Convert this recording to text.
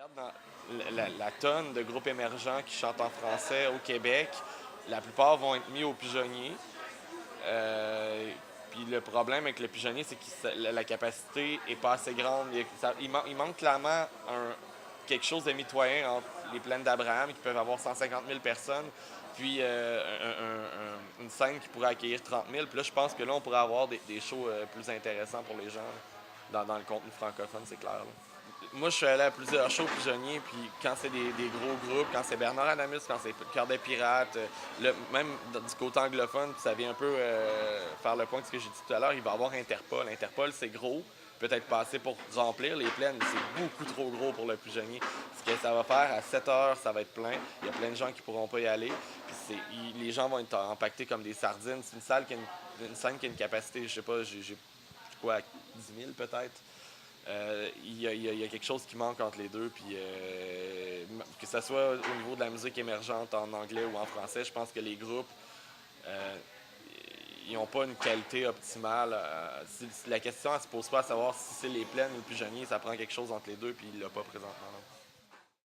regardes dans la tonne de groupes émergents qui chantent en français au Québec, la plupart vont être mis au pigeonnier. Puis le problème avec le pigeonnier, c'est que la capacité est pas assez grande. Il manque clairement quelque chose de mitoyen entre les plaines d'Abraham, qui peuvent avoir 150 000 personnes, puis une scène qui pourrait accueillir 30 000. Puis là, je pense que là, on pourrait avoir des shows plus intéressants pour les gens dans le contenu francophone, c'est clair. Là. Moi, je suis allé à plusieurs shows pigeonniers, puis quand c'est des gros groupes, quand c'est Bernard Adamus, quand c'est Cœur des Pirates, même du côté anglophone, puis ça vient un peu faire le point de ce que j'ai dit tout à l'heure, il va y avoir Interpol. Interpol, c'est gros, peut-être pas assez pour remplir les plaines, mais c'est beaucoup trop gros pour le pigeonnier. Ce que ça va faire, à 7 heures, ça va être plein. Il y a plein de gens qui pourront pas y aller. Puis les gens vont être empaquetés comme des sardines. C'est une salle une scène qui a une capacité, je sais pas, j'ai quoi, 10 000 peut-être. Il y a quelque chose qui manque entre les deux. Puis, que ce soit au niveau de la musique émergente en anglais ou en français, je pense que les groupes, euh, ils n'ont pas une qualité optimale. La question, elle se pose pas à savoir si c'est les plaines ou le pigeonnier. Ça prend quelque chose entre les deux, puis il l'a pas présentement.